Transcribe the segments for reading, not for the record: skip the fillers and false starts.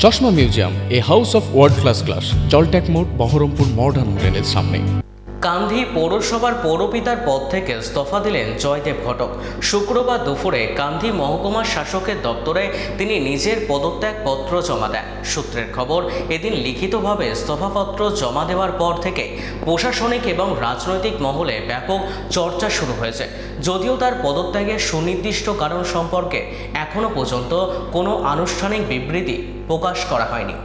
চশমা museum, a house of world class, জলট্যাক মোড়, বহরমপুর মডার্ন হোটেলের সামনে। কান্ধি পৌরসভার পৌরপিতার পদ থেকে ইস্তফা দিলেন জয়দেব ঘটক। শুক্রবার দুপুরে কান্ধি মহকুমা শাসকের দপ্তরে তিনি নিজের পদত্যাগপত্র জমা দেন। সূত্রের খবর, এদিন লিখিতভাবে ইস্তফাপত্র জমা দেওয়ার পর থেকে প্রশাসনিক এবং রাজনৈতিক মহলে ব্যাপক চর্চা শুরু হয়েছে। যদিও তার পদত্যাগের সুনির্দিষ্ট কারণ সম্পর্কে এখনও পর্যন্ত কোনো আনুষ্ঠানিক বিবৃতি প্রকাশ করা হয়নি।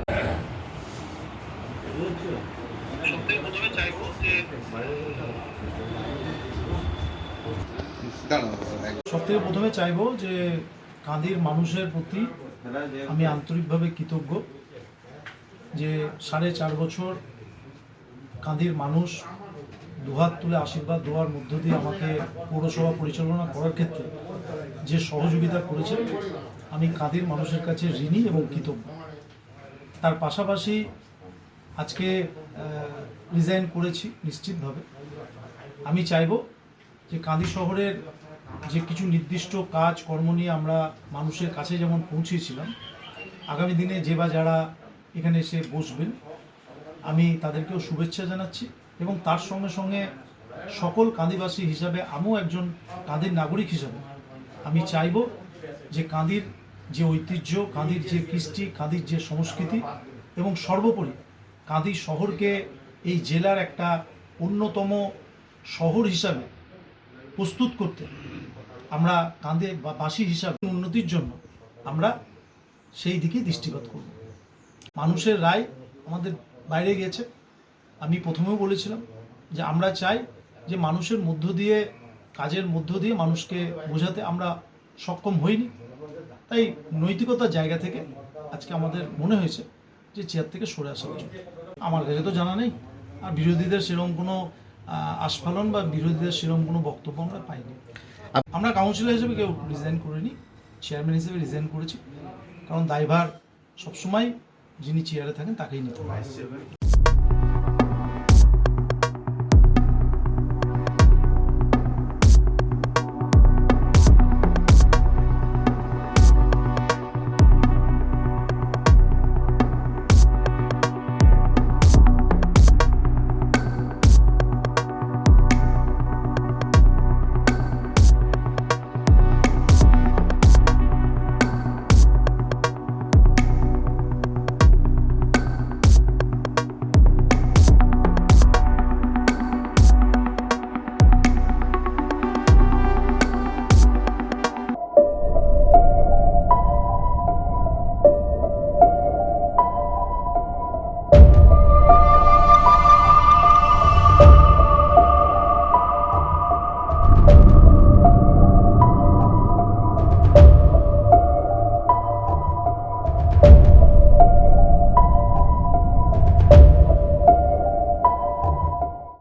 সবথেকে প্রথমে চাইবো যে কাঁদির মানুষের প্রতি আমি আন্তরিকভাবে কৃতজ্ঞ যে 4.5 বছর কাঁদির মানুষ দুহাত তুলে আশীর্বাদ দেওয়ার মধ্য দিয়ে আমাকে পৌরসভা পরিচালনা করার ক্ষেত্রে যে সহযোগিতা করেছে, আমি কাঁদির মানুষের কাছে ঋণী এবং কৃতজ্ঞ। তার পাশাপাশি আজকে রিজাইন করেছি নিশ্চিতভাবে। আমি চাইব যে কাঁদি শহরের যে কিছু নির্দিষ্ট কাজ কর্ম নিয়ে আমরা মানুষের কাছে যেমন পৌঁছেছিলাম, আগামী দিনে যে বা যারা এখানে এসে বসবেন আমি তাদেরকেও শুভেচ্ছা জানাচ্ছি এবং তার সঙ্গে সঙ্গে সকল কাঁদিবাসী হিসাবে আমিও একজন কাঁদির নাগরিক হিসাবে আমি চাইব যে কাঁদির যে ঐতিহ্য, কাঁদির যে কৃষ্টি, কাঁদির যে সংস্কৃতি এবং সর্বোপরি কাঁদি শহরকে এই জেলার একটা অন্যতম শহর হিসাবে প্রস্তুত করতে আমরা কাঁদে বাসী হিসাবে উন্নতির জন্য আমরা সেই দিকে দৃষ্টিপাত করব। মানুষের রায় আমাদের বাইরে গিয়েছে। আমি প্রথমেও বলেছিলাম যে আমরা চাই যে মানুষের মধ্য দিয়ে, কাজের মধ্য দিয়ে মানুষকে বোঝাতে আমরা সক্ষম হইনি। তাই নৈতিকতার জায়গা থেকে আজকে আমাদের মনে হয়েছে যে চেয়ার থেকে সরে আসা উচিত। আমার কাছে তো জানা নেই, আর বিরোধীদের সেরকম কোনো আস্ফালন বা বিরোধীদের সেরকম কোনো বক্তব্য আমরা পাইনি। আমরা কাউন্সিলর হিসেবে কেউ রিজাইন করিনি, চেয়ারম্যান হিসেবে রিজাইন করেছি, কারণ দায়ভার সবসময় যিনি চেয়ারে থাকেন তাকেই নিতে হয়।